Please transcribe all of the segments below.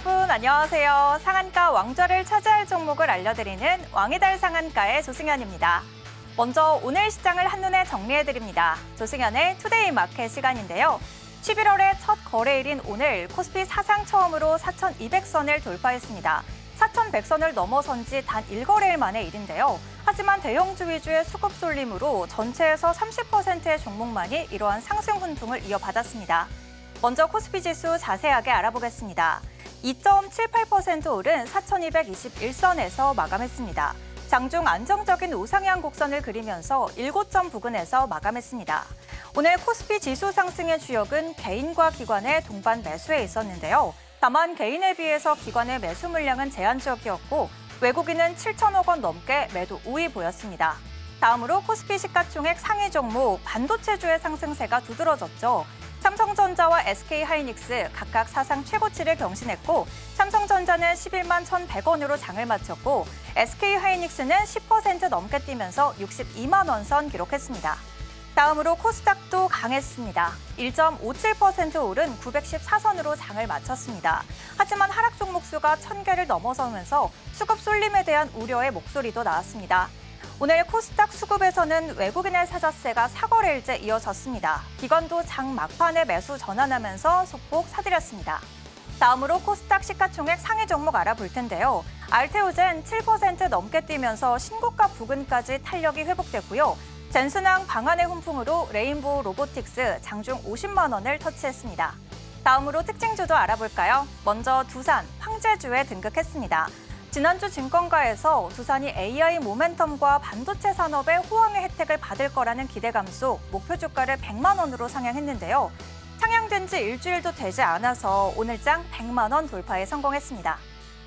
여러분 안녕하세요. 상한가 왕좌를 차지할 종목을 알려드리는 왕이달 상한가의 조승현입니다. 먼저 오늘 시장을 한눈에 정리해드립니다. 조승현의 투데이 마켓 시간인데요. 11월의 첫 거래일인 오늘 코스피 사상 처음으로 4,200선을 돌파했습니다. 4,100선을 넘어선 지 단 1거래일 만의 일인데요. 하지만 대형주 위주의 수급 쏠림으로 전체에서 30%의 종목만이 이러한 상승 훈풍을 이어받았습니다. 먼저 코스피 지수 자세하게 알아보겠습니다. 2.78% 오른 4,221선에서 마감했습니다. 장중 안정적인 우상향 곡선을 그리면서 7점 부근에서 마감했습니다. 오늘 코스피 지수 상승의 주역은 개인과 기관의 동반 매수에 있었는데요. 다만 개인에 비해서 기관의 매수 물량은 제한적이었고 외국인은 7천억 원 넘게 매도 우위 보였습니다. 다음으로 코스피 시가총액 상위 종목 반도체주의 상승세가 두드러졌죠. 삼성전자와 SK하이닉스 각각 사상 최고치를 경신했고 삼성전자는 11만 1,100원으로 장을 마쳤고 SK하이닉스는 10% 넘게 뛰면서 62만 원 선 기록했습니다. 다음으로 코스닥도 강했습니다. 1.57% 오른 914선으로 장을 마쳤습니다. 하지만 하락 종목 수가 1,000개를 넘어서면서 수급 쏠림에 대한 우려의 목소리도 나왔습니다. 오늘 코스닥 수급에서는 외국인의 사자세가 4거래일째 이어졌습니다. 기관도 장 막판에 매수 전환하면서 소폭 사들였습니다. 다음으로 코스닥 시가총액 상위 종목 알아볼 텐데요. 알테오젠 7% 넘게 뛰면서 신고가 부근까지 탄력이 회복됐고요. 젠순항 방안의 훈풍으로 레인보우 로보틱스 장중 50만 원을 터치했습니다. 다음으로 특징주도 알아볼까요? 먼저 두산, 황제주에 등극했습니다. 지난주 증권가에서 두산이 AI 모멘텀과 반도체 산업의 호황의 혜택을 받을 거라는 기대감 속 목표 주가를 100만 원으로 상향했는데요. 상향된 지 일주일도 되지 않아서 오늘장 100만 원 돌파에 성공했습니다.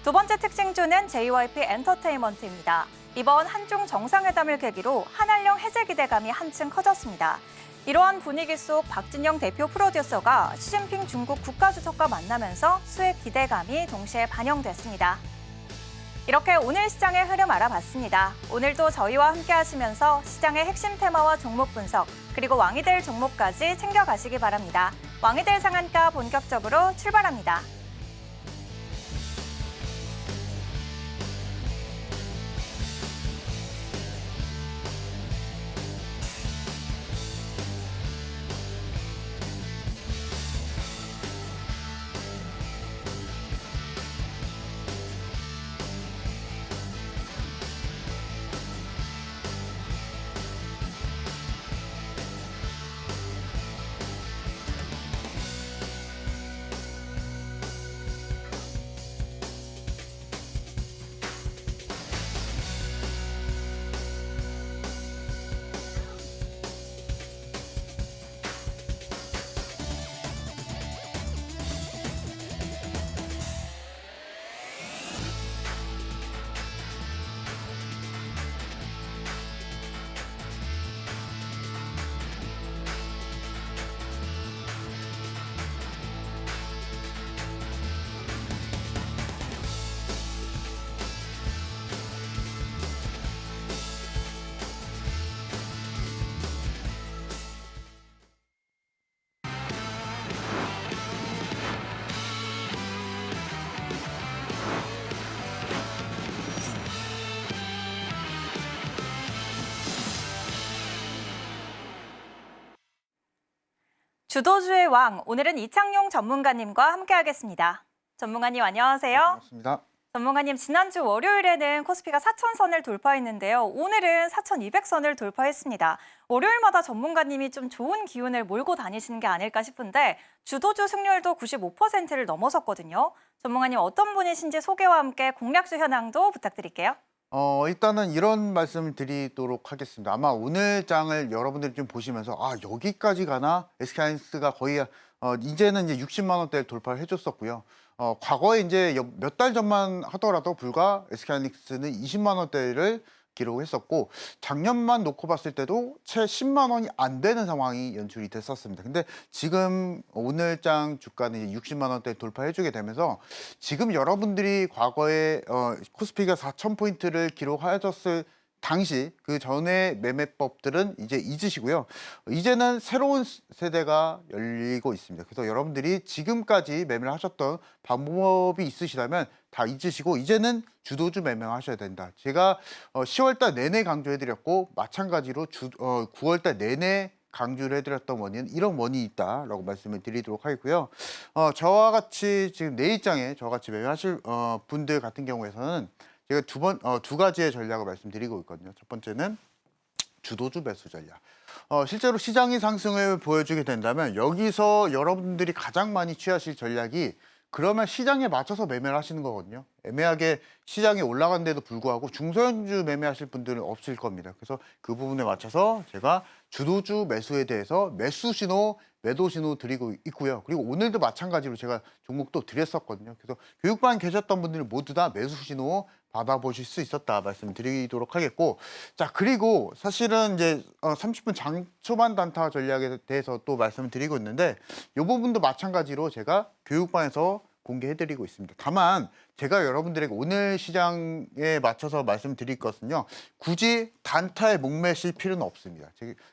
두 번째 특징주는 JYP 엔터테인먼트입니다. 이번 한중 정상회담을 계기로 한한령 해제 기대감이 한층 커졌습니다. 이러한 분위기 속 박진영 대표 프로듀서가 시진핑 중국 국가주석과 만나면서 수혜 기대감이 동시에 반영됐습니다. 이렇게 오늘 시장의 흐름 알아봤습니다. 오늘도 저희와 함께 하시면서 시장의 핵심 테마와 종목 분석, 그리고 왕이 될 종목까지 챙겨가시기 바랍니다. 왕이 될 상한가 본격적으로 출발합니다. 주도주의 왕, 오늘은 이창용 전문가님과 함께하겠습니다. 전문가님 안녕하세요. 반갑습니다. 전문가님, 지난주 월요일에는 코스피가 4,000선을 돌파했는데요. 오늘은 4,200선을 돌파했습니다. 월요일마다 전문가님이 좀 좋은 기운을 몰고 다니시는 게 아닐까 싶은데 주도주 승률도 95%를 넘어섰거든요. 전문가님 어떤 분이신지 소개와 함께 공략주 현황도 부탁드릴게요. 일단은 이런 말씀을 드리도록 하겠습니다. 아마 오늘 장을 여러분들이 좀 보시면서 여기까지 가나? SK하이닉스가 거의 이제는 이제 60만 원대를 돌파를 해줬었고요. 과거에 이제 몇 달 전만 하더라도 불과 SK하이닉스는 20만 원대를 기록했었고 작년만 놓고 봤을 때도 채 10만 원이 안 되는 상황이 연출이 됐었습니다. 근데 지금 오늘장 주가는 이제 60만 원대 돌파해주게 되면서 지금 여러분들이 과거에 코스피가 4,000포인트를 기록하였을 당시 그 전에 매매법들은 이제 잊으시고요. 이제는 새로운 세대가 열리고 있습니다. 그래서 여러분들이 지금까지 매매를 하셨던 방법이 있으시다면 다 잊으시고 이제는 주도주 매매하셔야 된다. 제가 10월 달 내내 강조해드렸고 마찬가지로 9월 달 내내 강조를 해드렸던 원인은 이런 원인이 있다라고 말씀을 드리도록 하겠고요. 저와 같이 지금 내 입장에 저와 같이 매매하실 분들 같은 경우에서는 제가 두 가지의 전략을 말씀드리고 있거든요. 첫 번째는 주도주 매수 전략. 실제로 시장이 상승을 보여주게 된다면 여기서 여러분들이 가장 많이 취하실 전략이 그러면 시장에 맞춰서 매매를 하시는 거거든요. 애매하게 시장이 올라간데도 불구하고 중소형주 매매하실 분들은 없을 겁니다. 그래서 그 부분에 맞춰서 제가 주도주 매수에 대해서 매수 신호, 매도 신호 드리고 있고요. 그리고 오늘도 마찬가지로 제가 종목도 드렸었거든요. 그래서 교육반 계셨던 분들은 모두 다 매수 신호 받아보실 수 있었다 말씀드리도록 하겠고, 자 그리고 사실은 이제 30분 장 초반 단타 전략에 대해서 또 말씀을 드리고 있는데 이 부분도 마찬가지로 제가 교육반에서 공개해드리고 있습니다. 다만 제가 여러분들에게 오늘 시장에 맞춰서 말씀드릴 것은요, 굳이 단타에 목매실 필요는 없습니다.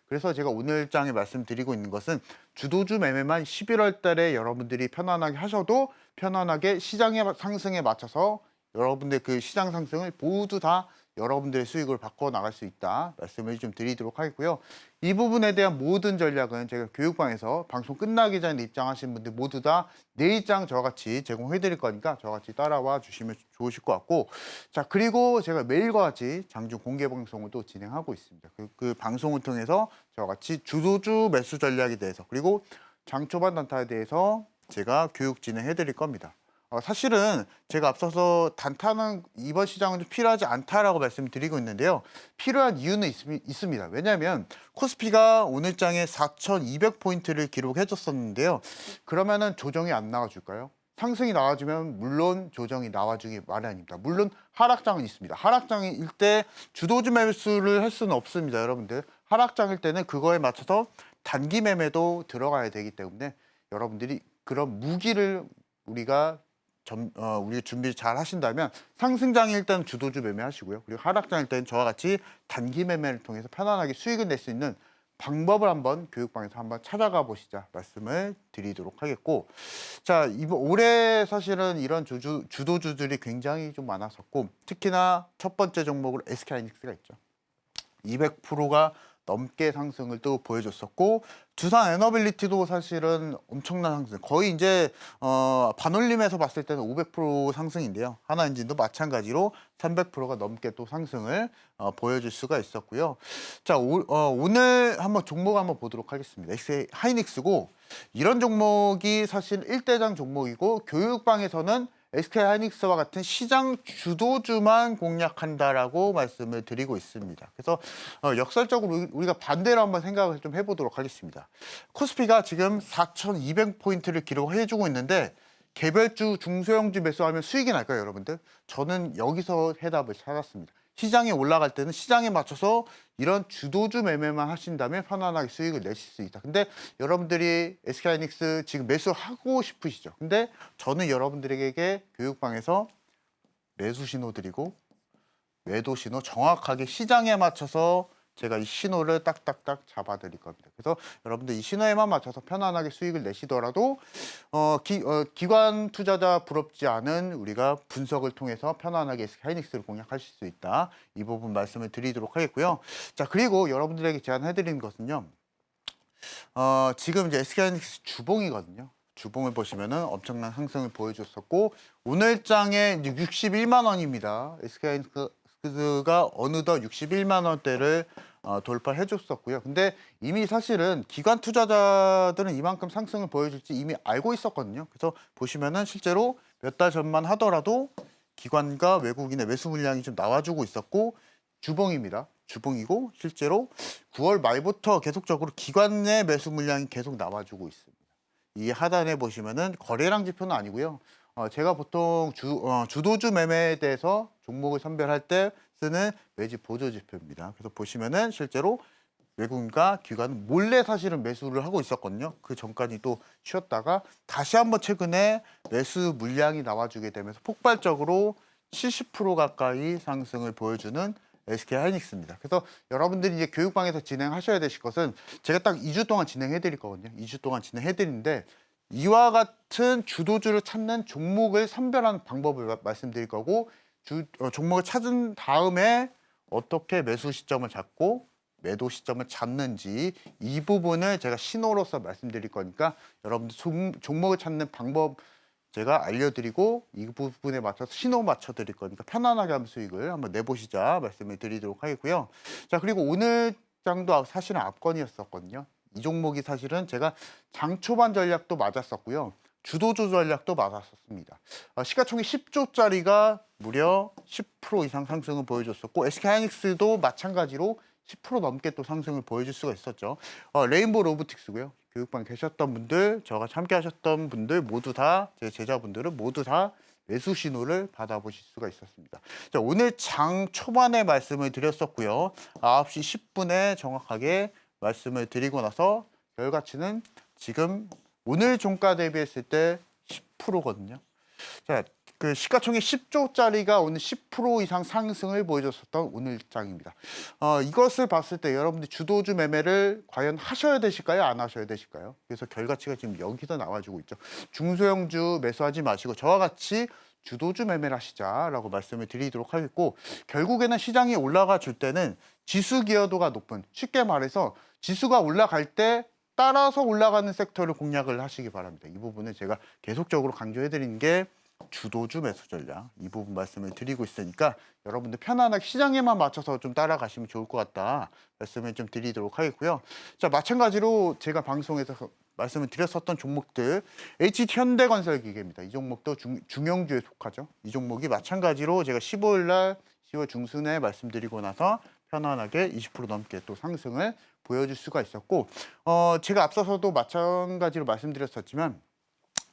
그래서 제가 오늘 장에 말씀드리고 있는 것은 주도주 매매만 11월 달에 여러분들이 편안하게 하셔도 편안하게 시장의 상승에 맞춰서 여러분들 그 시장 상승을 모두 다 여러분들의 수익을 바꿔 나갈 수 있다 말씀을 좀 드리도록 하겠고요. 이 부분에 대한 모든 전략은 제가 교육방에서 방송 끝나기 전에 입장하신 분들 모두 다 내 입장 저같이 제공해 드릴 거니까 저같이 따라와 주시면 좋으실 것 같고, 자 그리고 제가 매일과 같이 장중 공개 방송을 또 진행하고 있습니다. 그 방송을 통해서 저같이 주도주 매수 전략에 대해서 그리고 장초반 단타에 대해서 제가 교육 진행해 드릴 겁니다. 사실은 제가 앞서서 단타는 이번 시장은 좀 필요하지 않다라고 말씀드리고 있는데요. 필요한 이유는 있습니다. 왜냐하면 코스피가 오늘 장에 4,200포인트를 기록해줬었는데요. 그러면은 조정이 안 나와줄까요? 상승이 나와주면 물론 조정이 나와주기 마련입니다. 물론 하락장은 있습니다. 하락장일 때 주도주 매수를 할 수는 없습니다. 여러분들 하락장일 때는 그거에 맞춰서 단기 매매도 들어가야 되기 때문에 여러분들이 그런 무기를 우리가 준비 잘 하신다면 상승장일 때는 주도주 매매하시고요. 그리고 하락장일 때는 저와 같이 단기 매매를 통해서 편안하게 수익을 낼 수 있는 방법을 한번 교육방에서 한번 찾아가 보시자 말씀을 드리도록 하겠고, 자 이번 올해 사실은 이런 주도주들이 굉장히 좀 많았었고 특히나 첫 번째 종목으로 SK하이닉스가 있죠. 200%가 넘게 상승을 또 보여줬었고 두산 에너빌리티도 사실은 엄청난 상승, 거의 이제 반올림에서 봤을 때는 500% 상승인데요. 하나엔진도 마찬가지로 300%가 넘게 또 상승을 보여줄 수가 있었고요. 자 오늘 한번 종목 한번 보도록 하겠습니다. SK 하이닉스고 이런 종목이 사실 1대장 종목이고 교육방에서는 SK하이닉스와 같은 시장 주도주만 공략한다라고 말씀을 드리고 있습니다. 그래서 역설적으로 우리가 반대로 한번 생각을 좀 해보도록 하겠습니다. 코스피가 지금 4,200포인트를 기록해주고 있는데 개별주 중소형주 매수하면 수익이 날까요, 여러분들? 저는 여기서 해답을 찾았습니다. 시장이 올라갈 때는 시장에 맞춰서 이런 주도주 매매만 하신다면 편안하게 수익을 내실 수 있다. 근데 여러분들이 SK하이닉스 지금 매수하고 싶으시죠? 근데 저는 여러분들에게 교육방에서 매수 신호 드리고 매도 신호 정확하게 시장에 맞춰서 제가 이 신호를 딱딱딱 잡아드릴 겁니다. 그래서 여러분들 이 신호에만 맞춰서 편안하게 수익을 내시더라도 기관 투자자 부럽지 않은 우리가 분석을 통해서 편안하게 SK하이닉스를 공략하실 수 있다. 이 부분 말씀을 드리도록 하겠고요. 자 그리고 여러분들에게 제안해드리는 것은요. 지금 이제 SK하이닉스 주봉이거든요. 주봉을 보시면은 엄청난 상승을 보여줬었고 오늘 장에 61만 원입니다. SK하이닉스가 어느덧 61만 원대를 돌파해 줬었고요. 근데 이미 사실은 기관 투자자들은 이만큼 상승을 보여줄지 이미 알고 있었거든요. 그래서 보시면은 실제로 몇 달 전만 하더라도 기관과 외국인의 매수 물량이 좀 나와주고 있었고 주봉입니다. 주봉이고 실제로 9월 말부터 계속적으로 기관의 매수 물량이 계속 나와주고 있습니다. 이 하단에 보시면은 거래량 지표는 아니고요. 제가 보통 주도주 매매에 대해서 종목을 선별할 때 쓰는 매집 보조 지표입니다. 그래서 보시면은 실제로 외국인과 기관은 몰래 사실은 매수를 하고 있었거든요. 그 전까지 또 쉬었다가 다시 한번 최근에 매수 물량이 나와주게 되면서 폭발적으로 70% 가까이 상승을 보여주는 SK 하이닉스입니다. 그래서 여러분들이 이제 교육방에서 진행하셔야 되실 것은 제가 딱 2주 동안 진행해 드릴 거거든요. 2주 동안 진행해 드리는데 이와 같은 주도주를 찾는 종목을 선별하는 방법을 말씀드릴 거고 종목을 찾은 다음에 어떻게 매수 시점을 잡고 매도 시점을 잡는지 이 부분을 제가 신호로서 말씀드릴 거니까 여러분들 종목을 찾는 방법 제가 알려드리고 이 부분에 맞춰서 신호 맞춰드릴 거니까 편안하게 한번 수익을 한번 내보시자 말씀을 드리도록 하겠고요. 자, 그리고 오늘 장도 사실은 압권이었었거든요. 이 종목이 사실은 제가 장 초반 전략도 맞았었고요. 주도주 전략도 맞았었습니다. 시가총액 10조짜리가 무려 10% 이상 상승을 보여줬었고 SK하이닉스도 마찬가지로 10% 넘게 또 상승을 보여줄 수가 있었죠. 레인보우 로보틱스고요. 교육방 계셨던 분들, 저와 함께 하셨던 분들 모두 다, 제 제자분들은 모두 다 매수 신호를 받아보실 수가 있었습니다. 자, 오늘 장 초반에 말씀을 드렸었고요. 9시 10분에 정확하게 말씀을 드리고 나서 결과치는 지금 오늘 종가 대비했을 때 10%거든요. 자, 그 시가총액 10조짜리가 오늘 10% 이상 상승을 보여줬었던 오늘 장입니다. 이것을 봤을 때 여러분들 주도주 매매를 과연 하셔야 되실까요? 안 하셔야 되실까요? 그래서 결과치가 지금 여기서 나와주고 있죠. 중소형주 매수하지 마시고 저와 같이 주도주 매매를 하시자라고 말씀을 드리도록 하겠고 결국에는 시장이 올라가 줄 때는 지수 기여도가 높은 쉽게 말해서 지수가 올라갈 때 따라서 올라가는 섹터를 공략을 하시기 바랍니다. 이 부분을 제가 계속적으로 강조해 드리는 게 주도주 매수 전략 이 부분 말씀을 드리고 있으니까 여러분들 편안하게 시장에만 맞춰서 좀 따라가시면 좋을 것 같다 말씀을 좀 드리도록 하겠고요. 자, 마찬가지로 제가 방송에서 말씀을 드렸었던 종목들 HT 현대건설기계입니다. 이 종목도 중형주에 속하죠. 이 종목이 마찬가지로 제가 15일 날 10월 중순에 말씀드리고 나서 편안하게 20% 넘게 또 상승을 보여줄 수가 있었고 제가 앞서서도 마찬가지로 말씀드렸었지만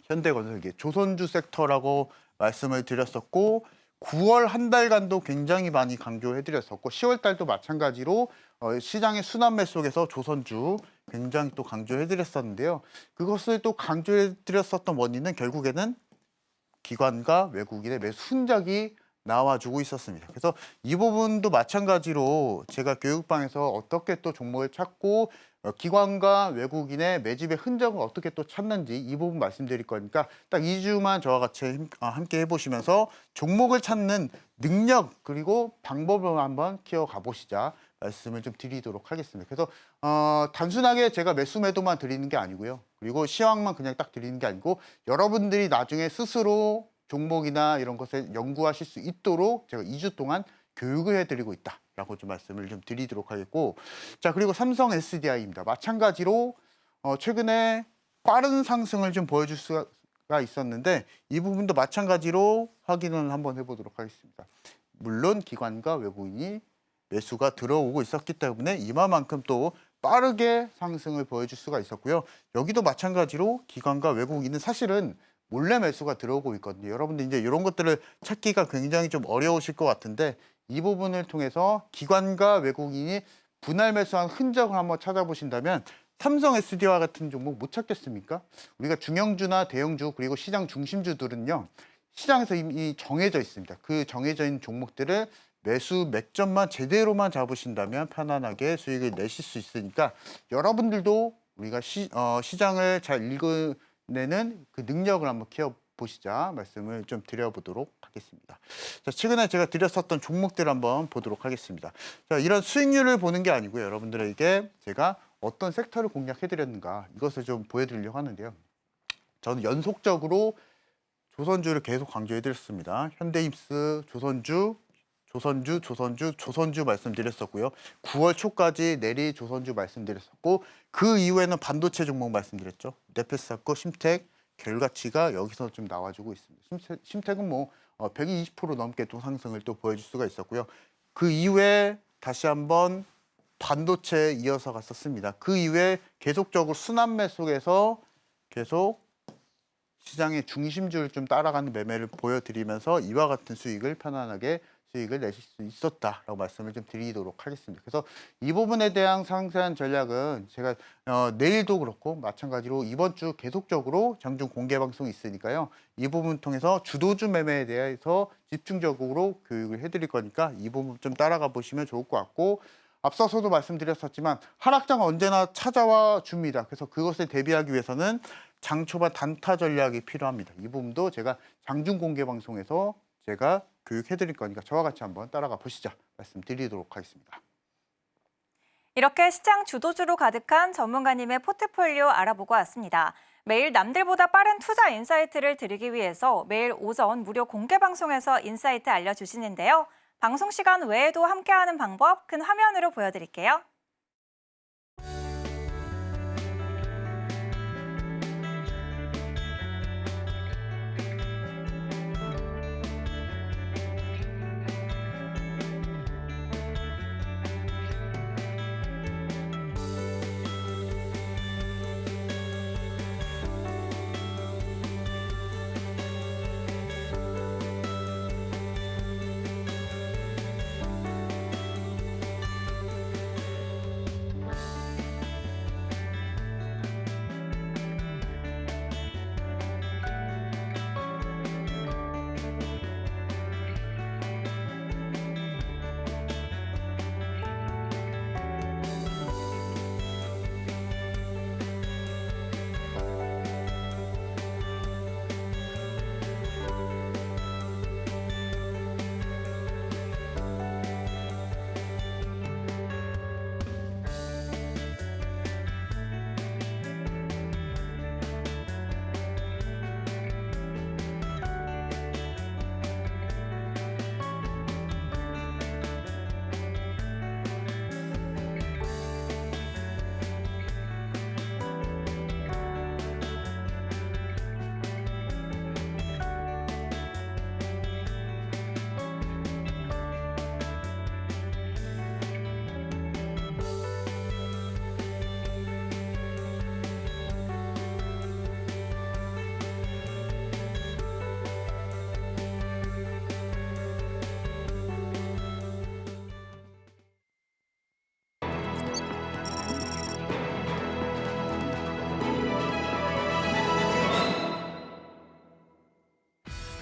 현대건설기 조선주 섹터라고 말씀을 드렸었고 9월 한 달간도 굉장히 많이 강조해드렸었고 10월 달도 마찬가지로 시장의 순환매 속에서 조선주 굉장히 또 강조해드렸었는데요. 그것을 또 강조해드렸었던 원인은 결국에는 기관과 외국인의 매수 흔적이 나와주고 있었습니다. 그래서 이 부분도 마찬가지로 제가 교육방에서 어떻게 또 종목을 찾고 기관과 외국인의 매집의 흔적을 어떻게 또 찾는지 이 부분 말씀드릴 거니까 딱 2주만 저와 같이 함께 해보시면서 종목을 찾는 능력 그리고 방법을 한번 키워가 보시자 말씀을 좀 드리도록 하겠습니다. 그래서 단순하게 제가 매수 매도만 드리는 게 아니고요. 그리고 시황만 그냥 딱 드리는 게 아니고 여러분들이 나중에 스스로 종목이나 이런 것을 연구하실 수 있도록 제가 2주 동안 교육을 해드리고 있다라고 좀 말씀을 좀 드리도록 하겠고 자 그리고 삼성 SDI입니다. 마찬가지로 최근에 빠른 상승을 좀 보여줄 수가 있었는데 이 부분도 마찬가지로 확인을 한번 해보도록 하겠습니다. 물론 기관과 외국인이 매수가 들어오고 있었기 때문에 이만큼 또 빠르게 상승을 보여줄 수가 있었고요. 여기도 마찬가지로 기관과 외국인은 사실은 몰래 매수가 들어오고 있거든요. 여러분들 이제 이런 것들을 찾기가 굉장히 좀 어려우실 것 같은데 이 부분을 통해서 기관과 외국인이 분할 매수한 흔적을 한번 찾아보신다면 삼성 SDI와 같은 종목 못 찾겠습니까? 우리가 중형주나 대형주 그리고 시장 중심주들은요. 시장에서 이미 정해져 있습니다. 그 정해져 있는 종목들을 매수 맥점만 제대로만 잡으신다면 편안하게 수익을 내실 수 있으니까 여러분들도 우리가 시장을 잘 읽어내는 그 능력을 한번 키워보시자 말씀을 좀 드려보도록 하겠습니다. 자, 최근에 제가 드렸었던 종목들 한번 보도록 하겠습니다. 자, 이런 수익률을 보는 게 아니고요. 여러분들에게 제가 어떤 섹터를 공략해드렸는가 이것을 좀 보여드리려고 하는데요. 저는 연속적으로 조선주를 계속 강조해드렸습니다. 현대임스, 조선주 말씀드렸었고요. 9월 초까지 내리 조선주 말씀드렸었고 그 이후에는 반도체 종목 말씀드렸죠. 네페스하고 심텍 결과치가 여기서 좀 나와주고 있습니다. 심텍은 뭐 120% 넘게 또 상승을 또 보여줄 수가 있었고요. 그 이후에 다시 한번 반도체에 이어서 갔었습니다. 그 이후에 계속적으로 순환매 속에서 계속 시장의 중심주를 좀 따라가는 매매를 보여드리면서 이와 같은 수익을 편안하게 수익을 내실 수 있었다라고 말씀을 좀 드리도록 하겠습니다. 그래서 이 부분에 대한 상세한 전략은 제가 내일도 그렇고 마찬가지로 이번 주 계속적으로 장중 공개 방송이 있으니까요. 이 부분 통해서 주도주 매매에 대해서 집중적으로 교육을 해드릴 거니까 이 부분 좀 따라가 보시면 좋을 것 같고, 앞서서도 말씀드렸었지만 하락장은 언제나 찾아와 줍니다. 그래서 그것에 대비하기 위해서는 장 초반 단타 전략이 필요합니다. 이 부분도 제가 장중 공개 방송에서 제가 교육해 드릴 거니까 저와 같이 한번 따라가 보시죠. 말씀드리도록 하겠습니다. 이렇게 시장 주도주로 가득한 전문가님의 포트폴리오 알아보고 왔습니다. 매일 남들보다 빠른 투자 인사이트를 드리기 위해서 매일 오전 무료 공개 방송에서 인사이트 알려주시는데요. 방송 시간 외에도 함께하는 방법 큰 화면으로 보여드릴게요.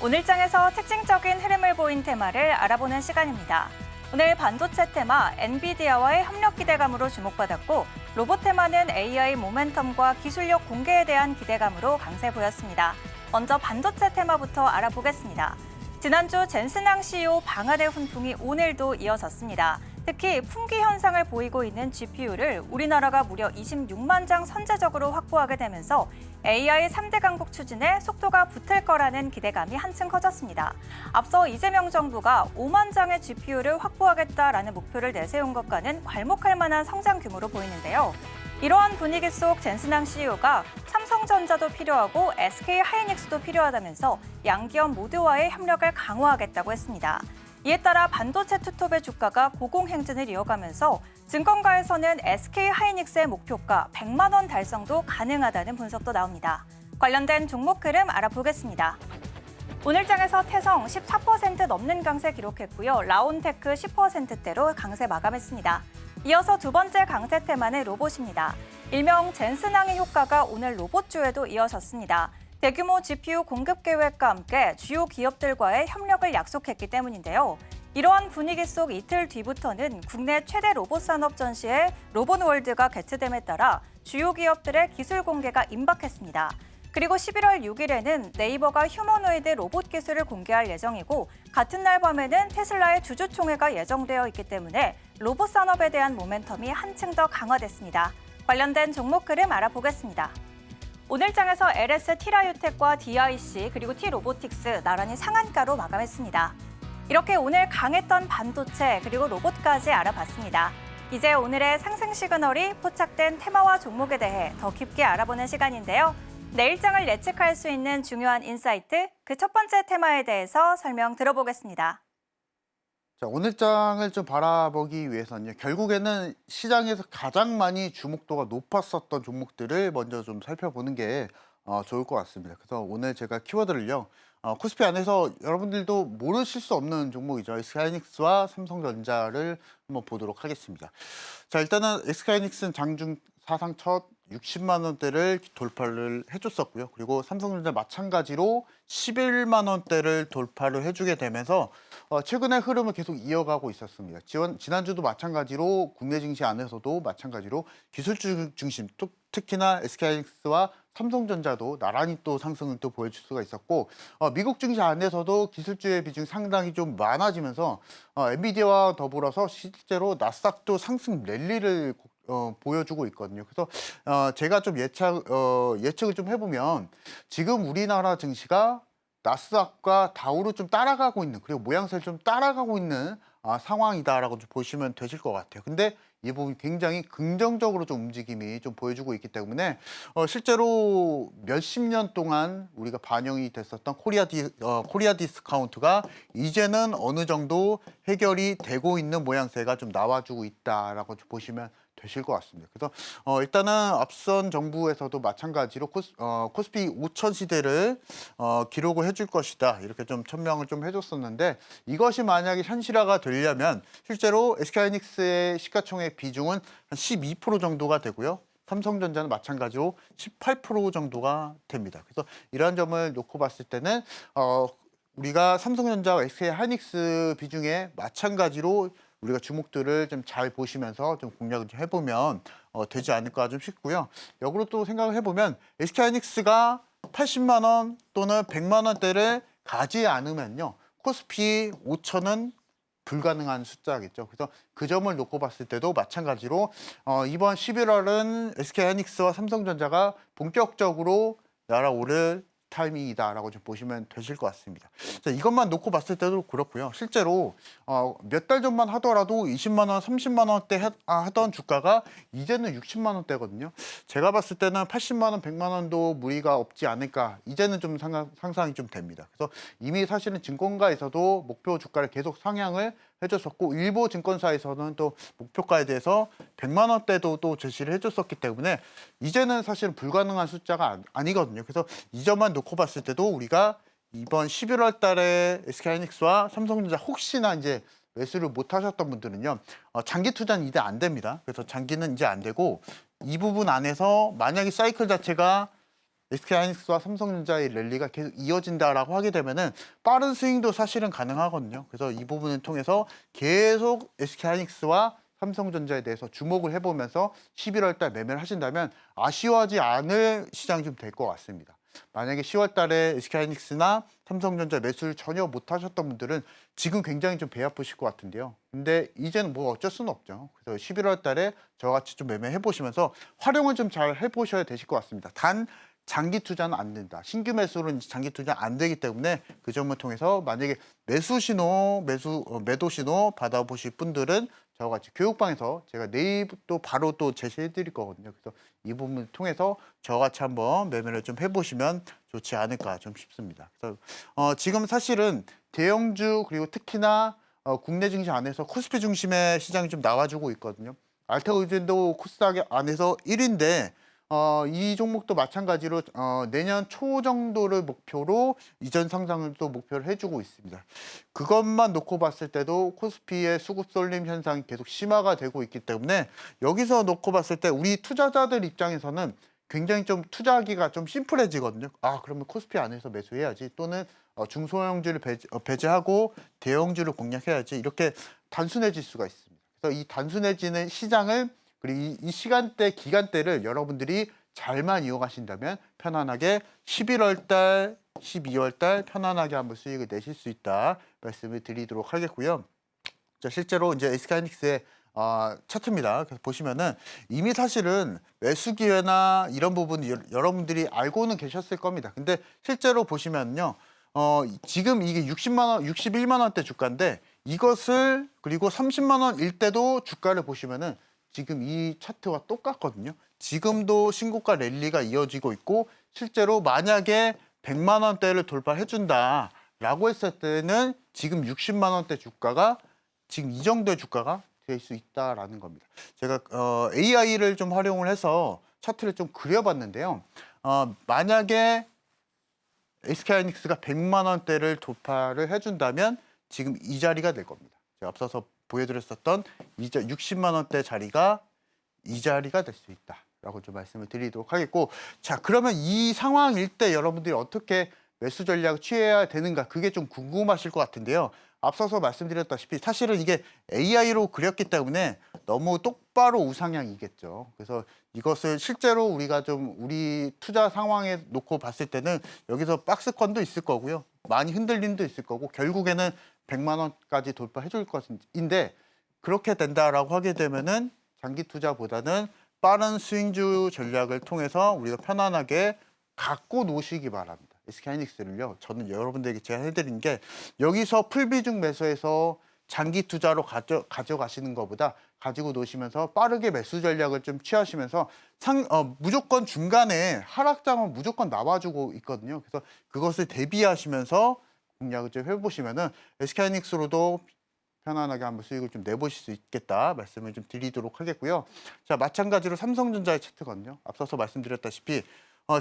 오늘 장에서 특징적인 흐름을 보인 테마를 알아보는 시간입니다. 오늘 반도체 테마 엔비디아와의 협력 기대감으로 주목받았고, 로봇 테마는 AI 모멘텀과 기술력 공개에 대한 기대감으로 강세 보였습니다. 먼저 반도체 테마부터 알아보겠습니다. 지난주 젠슨항 CEO 방한의 훈풍이 오늘도 이어졌습니다. 특히 품귀 현상을 보이고 있는 GPU를 우리나라가 무려 26만 장 선제적으로 확보하게 되면서 AI 3대 강국 추진에 속도가 붙을 거라는 기대감이 한층 커졌습니다. 앞서 이재명 정부가 5만 장의 GPU를 확보하겠다라는 목표를 내세운 것과는 괄목할 만한 성장 규모로 보이는데요. 이러한 분위기 속 젠슨항 CEO가 삼성전자도 필요하고 SK하이닉스도 필요하다면서 양기업 모두와의 협력을 강화하겠다고 했습니다. 이에 따라 반도체 투톱의 주가가 고공행진을 이어가면서 증권가에서는 SK하이닉스의 목표가 100만 원 달성도 가능하다는 분석도 나옵니다. 관련된 종목 흐름 알아보겠습니다. 오늘 장에서 태성 14% 넘는 강세 기록했고요. 라온테크 10%대로 강세 마감했습니다. 이어서 두 번째 강세 테마는 로봇입니다. 일명 젠슨항의 효과가 오늘 로봇주에도 이어졌습니다. 대규모 GPU 공급 계획과 함께 주요 기업들과의 협력을 약속했기 때문인데요. 이러한 분위기 속 이틀 뒤부터는 국내 최대 로봇 산업 전시회 로봇월드가 개최됨에 따라 주요 기업들의 기술 공개가 임박했습니다. 그리고 11월 6일에는 네이버가 휴머노이드 로봇 기술을 공개할 예정이고, 같은 날 밤에는 테슬라의 주주총회가 예정되어 있기 때문에 로봇 산업에 대한 모멘텀이 한층 더 강화됐습니다. 관련된 종목 흐름 알아보겠습니다. 오늘 장에서 LS 티라유텍과 DIC 그리고 T로보틱스 나란히 상한가로 마감했습니다. 이렇게 오늘 강했던 반도체 그리고 로봇까지 알아봤습니다. 이제 오늘의 상승 시그널이 포착된 테마와 종목에 대해 더 깊게 알아보는 시간인데요. 내일장을 예측할 수 있는 중요한 인사이트, 그 첫 번째 테마에 대해서 설명 들어보겠습니다. 자, 오늘 장을 좀 바라보기 위해서는요, 결국에는 시장에서 가장 많이 주목도가 높았었던 종목들을 먼저 좀 살펴보는 게 좋을 것 같습니다. 그래서 오늘 제가 키워드를요. 코스피 안에서 여러분들도 모르실 수 없는 종목이죠. SK하이닉스와 삼성전자를 한번 보도록 하겠습니다. 자, 일단은 SK하이닉스는 장중 사상 첫 60만 원대를 돌파를 해줬었고요. 그리고 삼성전자 마찬가지로 11만 원대를 돌파를 해주게 되면서 최근의 흐름을 계속 이어가고 있었습니다. 지난주도 마찬가지로 국내 증시 안에서도 마찬가지로 기술주 중심, 특히나 SK하이닉스와 삼성전자도 나란히 또 상승을 또 보여줄 수가 있었고 미국 증시 안에서도 기술주의 비중이 상당히 좀 많아지면서 엔비디아와 더불어서 실제로 나스닥도 상승 랠리를 보여주고 있거든요. 그래서 제가 좀 예측을 좀 해보면 지금 우리나라 증시가 나스닥과 다우를 좀 따라가고 있는, 그리고 모양새를 좀 따라가고 있는 상황이다라고 좀 보시면 되실 것 같아요. 근데 이 부분이 굉장히 긍정적으로 좀 움직임이 좀 보여주고 있기 때문에 실제로 몇십 년 동안 우리가 반영이 됐었던 코리아 디스카운트가 이제는 어느 정도 해결이 되고 있는 모양새가 좀 나와주고 있다라고 좀 보시면 되실 것 같습니다. 그래서 일단은 앞선 정부에서도 마찬가지로 코스피 5천 시대를 기록을 해줄 것이다, 이렇게 좀 천명을 좀 해줬었는데, 이것이 만약에 현실화가 되려면 실제로 SK하이닉스의 시가총액 비중은 한 12% 정도가 되고요. 삼성전자는 마찬가지로 18% 정도가 됩니다. 그래서 이러한 점을 놓고 봤을 때는 우리가 삼성전자와 SK하이닉스 비중에 마찬가지로 우리가 주목들을 좀 잘 보시면서 좀 공략을 좀 해보면 되지 않을까 좀 싶고요. 역으로 또 생각을 해보면 SK하이닉스가 80만 원 또는 100만 원대를 가지 않으면요, 코스피 5천은 불가능한 숫자겠죠. 그래서 그 점을 놓고 봤을 때도 마찬가지로 이번 11월은 SK하이닉스와 삼성전자가 본격적으로 날아오를 타이밍이다라고 좀 보시면 되실 것 같습니다. 자, 이것만 놓고 봤을 때도 그렇고요. 실제로 몇 달 전만 하더라도 20만 원, 30만 원대 하던 주가가 이제는 60만 원대거든요. 제가 봤을 때는 80만 원, 100만 원도 무리가 없지 않을까. 이제는 좀 상상이 좀 됩니다. 그래서 이미 사실은 증권가에서도 목표 주가를 계속 상향을 해줬었고, 일부 증권사에서는 또 목표가에 대해서 100만 원대도 또 제시를 해줬었기 때문에 이제는 사실은 불가능한 숫자가 아니거든요. 그래서 이 점만 놓고 봤을 때도 우리가 이번 11월 달에 SK하이닉스와 삼성전자 혹시나 이제 매수를 못 하셨던 분들은요, 장기 투자는 이제 안 됩니다. 그래서 장기는 이제 안 되고, 이 부분 안에서 만약에 사이클 자체가 SK하이닉스와 삼성전자의 랠리가 계속 이어진다라고 하게 되면은 빠른 스윙도 사실은 가능하거든요. 그래서 이 부분을 통해서 계속 SK하이닉스와 삼성전자에 대해서 주목을 해보면서 11월 달 매매를 하신다면 아쉬워하지 않을 시장이 좀 될 것 같습니다. 만약에 10월 달에 SK하이닉스나 삼성전자 매수를 전혀 못 하셨던 분들은 지금 굉장히 좀 배 아프실 것 같은데요. 근데 이제는 뭐 어쩔 수는 없죠. 그래서 11월 달에 저같이 좀 매매해 보시면서 활용을 좀 잘 해보셔야 되실 것 같습니다. 단 장기 투자는 안 된다. 신규 매수는 장기 투자 안 되기 때문에 그 점을 통해서 만약에 매도 신호 받아보실 분들은 저와 같이 교육방에서 제가 내일 또 바로 또 제시해 드릴 거거든요. 그래서 이 부분을 통해서 저와 같이 한번 매매를 좀 해보시면 좋지 않을까 좀 싶습니다. 그래서 지금 사실은 대형주, 그리고 특히나 국내 증시 안에서 코스피 중심의 시장이 좀 나와주고 있거든요. 알타 의존도 코스닥 안에서 1위인데 이 종목도 마찬가지로 내년 초 정도를 목표로 이전 상승을 또 목표를 해주고 있습니다. 그것만 놓고 봤을 때도 코스피의 수급 쏠림 현상이 계속 심화가 되고 있기 때문에 여기서 놓고 봤을 때 우리 투자자들 입장에서는 굉장히 좀 투자하기가 좀 심플해지거든요. 그러면 코스피 안에서 매수해야지, 또는 중소형주를 배제하고 대형주를 공략해야지, 이렇게 단순해질 수가 있습니다. 그래서 이 단순해지는 시장을, 그리고 이 시간대, 기간대를 여러분들이 잘만 이용하신다면 편안하게 11월 달, 12월 달 편안하게 한번 수익을 내실 수 있다 말씀을 드리도록 하겠고요. 자, 실제로 이제 SK하이닉스의 차트입니다. 그래서 보시면은 이미 사실은 매수 기회나 이런 부분 여러분들이 알고는 계셨을 겁니다. 근데 실제로 보시면요, 지금 이게 61만 원대 주가인데, 이것을 그리고 30만 원일 때도 주가를 보시면은 지금 이 차트와 똑같거든요. 지금도 신고가 랠리가 이어지고 있고, 실제로 만약에 100만 원대를 돌파해준다라고 했을 때는 지금 60만 원대 주가가 지금 이 정도의 주가가 될 수 있다라는 겁니다. 제가 AI를 좀 활용을 해서 차트를 좀 그려봤는데요. 만약에 SK하이닉스가 100만 원대를 돌파를 해준다면 지금 이 자리가 될 겁니다. 제가 앞서서 보여드렸었던 60만 원대 자리가 이 자리가 될 수 있다라고 좀 말씀을 드리도록 하겠고, 자 그러면 이 상황일 때 여러분들이 어떻게 매수 전략을 취해야 되는가, 그게 좀 궁금하실 것 같은데요. 앞서서 말씀드렸다시피 사실은 이게 AI로 그렸기 때문에 너무 똑바로 우상향이겠죠. 그래서 이것을 실제로 우리가 좀 우리 투자 상황에 놓고 봤을 때는 여기서 박스권도 있을 거고요. 많이 흔들림도 있을 거고 결국에는 100만 원까지 돌파해 줄 것인데, 그렇게 된다라고 하게 되면은 장기 투자보다는 빠른 스윙주 전략을 통해서 우리가 편안하게 갖고 노시기 바랍니다. SK하이닉스를요. 저는 여러분들에게 제가 해드린 게, 여기서 풀비중 매수해서 장기 투자로 가져가시는 것보다 가지고 노시면서 빠르게 매수 전략을 좀 취하시면서 무조건 중간에 하락장은 무조건 나와주고 있거든요. 그래서 그것을 대비하시면서 공략을 좀 해보시면은 SK하이닉스로도 편안하게 한번 수익을 좀 내보실 수 있겠다 말씀을 좀 드리도록 하겠고요. 자, 마찬가지로 삼성전자의 차트거든요. 앞서서 말씀드렸다시피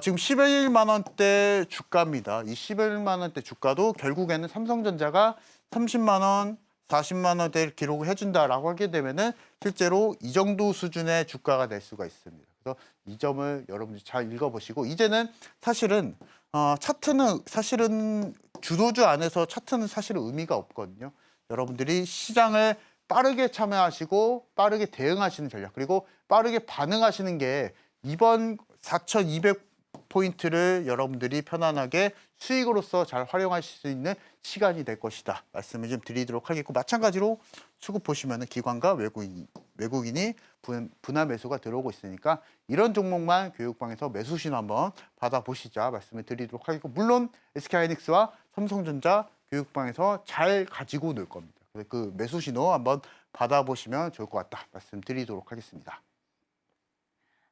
지금 11만 원대 주가입니다. 이 11만 원대 주가도 결국에는 삼성전자가 30만 원, 40만 원대를 기록을 해준다라고 하게 되면은 실제로 이 정도 수준의 주가가 될 수가 있습니다. 그래서 이 점을 여러분들이 잘 읽어보시고, 이제는 사실은 차트는 사실은 주도주 안에서 차트는 사실은 의미가 없거든요. 여러분들이 시장을 빠르게 참여하시고 빠르게 대응하시는 전략, 그리고 빠르게 반응하시는 게 이번 4,200포인트를 여러분들이 편안하게 수익으로서 잘 활용하실 수 있는 시간이 될 것이다 말씀을 좀 드리도록 하겠고, 마찬가지로 수급 보시면은 기관과 외국인이 분할 매수가 들어오고 있으니까 이런 종목만 교육방에서 매수 신호 한번 받아보시자 말씀을 드리도록 하겠고, 물론 SK하이닉스와 삼성전자 교육방에서 잘 가지고 놀 겁니다. 그래서 그 매수 신호 한번 받아보시면 좋을 것 같다 말씀드리도록 하겠습니다.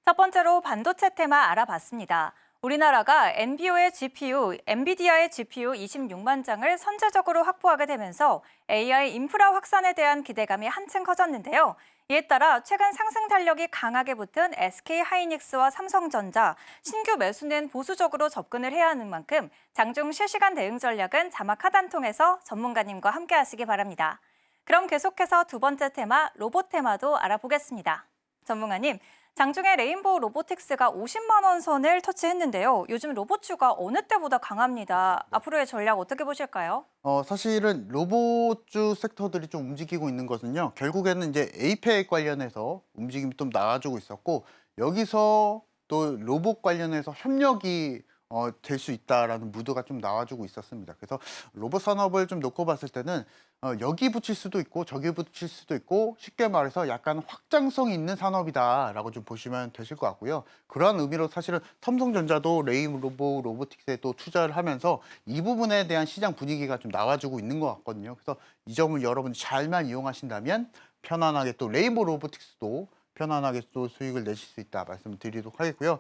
첫 번째로 반도체 테마 알아봤습니다. 우리나라가 엔비디아의 GPU 26만 장을 선제적으로 확보하게 되면서 AI 인프라 확산에 대한 기대감이 한층 커졌는데요. 이에 따라 최근 상승 달력이 강하게 붙은 SK하이닉스와 삼성전자, 신규 매수는 보수적으로 접근을 해야 하는 만큼 장중 실시간 대응 전략은 자막 하단 통해서 전문가님과 함께 하시기 바랍니다. 그럼 계속해서 두 번째 테마, 로봇 테마도 알아보겠습니다. 전문가님, 장중에 레인보우 로보틱스가 50만 원 선을 터치했는데요. 요즘 로봇주가 어느 때보다 강합니다. 앞으로의 전략 어떻게 보실까요? 사실은 로봇주 섹터들이 좀 움직이고 있는 것은요, 결국에는 이제 에이펙 관련해서 움직임이 좀 나와주고 있었고, 여기서 또 로봇 관련해서 협력이 될 수 있다라는 무드가 좀 나와주고 있었습니다. 그래서 로봇 산업을 좀 놓고 봤을 때는 여기 붙일 수도 있고 저기 붙일 수도 있고, 쉽게 말해서 약간 확장성이 있는 산업이다라고 좀 보시면 되실 것 같고요. 그러한 의미로 사실은 삼성전자도 레인보우 로보틱스에 또 투자를 하면서 이 부분에 대한 시장 분위기가 좀 나와주고 있는 것 같거든요. 그래서 이 점을 여러분이 잘만 이용하신다면 편안하게 또 레인보우 로보틱스도 편안하게 또 수익을 내실 수 있다 말씀을 드리도록 하겠고요.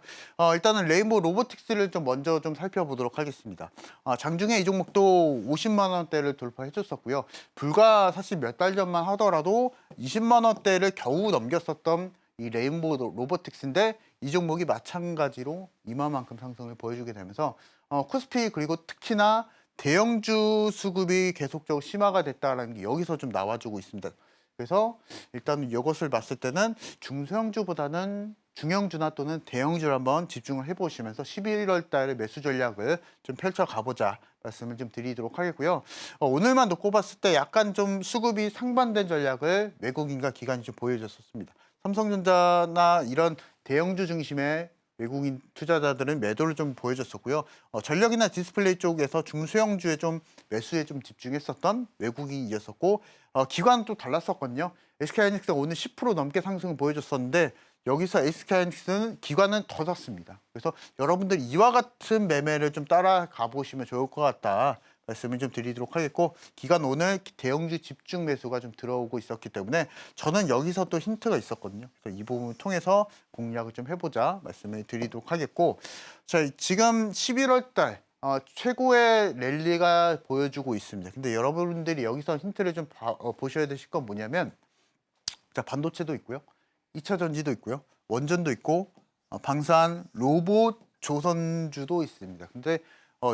일단은 레인보우 로보틱스를 좀 먼저 좀 살펴보도록 하겠습니다. 장중에 이 종목도 50만 원대를 돌파해 줬었고요. 불과 사실 몇 달 전만 하더라도 20만 원대를 겨우 넘겼었던 이 레인보우 로보틱스인데, 이 종목이 마찬가지로 이만큼 상승을 보여주게 되면서 코스피, 그리고 특히나 대형주 수급이 계속적으로 심화가 됐다는 게 여기서 좀 나와주고 있습니다. 그래서 일단 이것을 봤을 때는 중소형주보다는 중형주나 또는 대형주를 한번 집중을 해보시면서 11월 달에 매수 전략을 좀 펼쳐가보자 말씀을 좀 드리도록 하겠고요. 오늘만 놓고 봤을 때 약간 좀 수급이 상반된 전략을 외국인과 기관이 좀 보여줬었습니다. 삼성전자나 이런 대형주 중심의 외국인 투자자들은 매도를 좀 보여줬었고요. 전력이나 디스플레이 쪽에서 중소형주에 좀 매수에 좀 집중했었던 외국인이었었고, 기관은 또 달랐었거든요. SK하이닉스가 오늘 10% 넘게 상승을 보여줬었는데, 여기서 SK하이닉스는 기관은 더 샀습니다. 그래서 여러분들 이와 같은 매매를 좀 따라가 보시면 좋을 것 같다 말씀을 좀 드리도록 하겠고, 기관 오늘 대형주 집중 매수가 좀 들어오고 있었기 때문에 저는 여기서 또 힌트가 있었거든요. 그래서 이 부분을 통해서 공략을 좀 해보자 말씀을 드리도록 하겠고, 자, 지금 11월 달 최고의 랠리가 보여주고 있습니다. 근데 여러분들이 여기서 힌트를 좀 보셔야 되실 건 뭐냐면, 자, 반도체도 있고요, 2차 전지도 있고요, 원전도 있고, 방산, 로봇, 조선주도 있습니다. 근데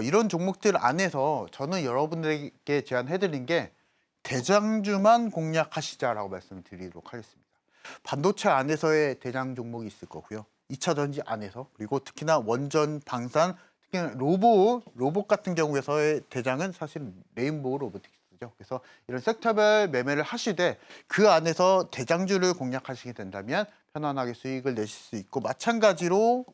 이런 종목들 안에서 저는 여러분들에게 제안해드린 게 대장주만 공략하시자라고 말씀을 드리도록 하겠습니다. 반도체 안에서의 대장 종목이 있을 거고요. 2차 전지 안에서, 그리고 특히나 원전, 방산, 특히나 로봇 같은 경우에서의 대장은 사실 레인보우 로보틱스죠. 그래서 이런 섹터별 매매를 하시되 그 안에서 대장주를 공략하시게 된다면 편안하게 수익을 내실 수 있고, 마찬가지로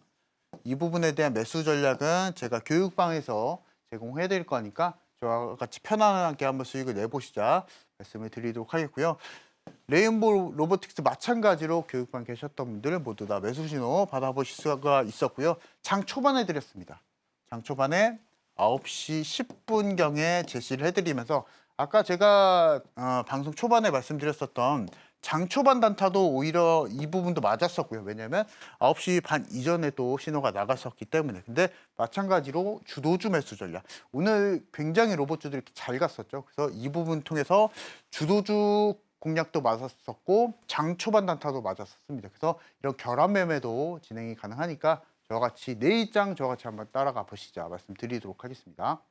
이 부분에 대한 매수 전략은 제가 교육방에서 제공해 드릴 거니까 저와 같이 편안하게 한번 수익을 내보시자 말씀을 드리도록 하겠고요. 레인보우 로보틱스 마찬가지로 교육방 계셨던 분들 모두 다 매수 신호 받아보실 수가 있었고요. 장 초반에 드렸습니다. 장 초반에 9시 10분경에 제시를 해드리면서 아까 제가 방송 초반에 말씀드렸었던 장 초반 단타도 오히려 이 부분도 맞았었고요. 왜냐하면 9시 반 이전에도 신호가 나갔었기 때문에. 근데 마찬가지로 주도주 매수 전략. 오늘 굉장히 로봇주들이 잘 갔었죠. 그래서 이 부분 통해서 주도주 공략도 맞았었고 장 초반 단타도 맞았었습니다. 그래서 이런 결합 매매도 진행이 가능하니까 저와 같이 내일장 저와 같이 한번 따라가 보시자 말씀드리도록 하겠습니다.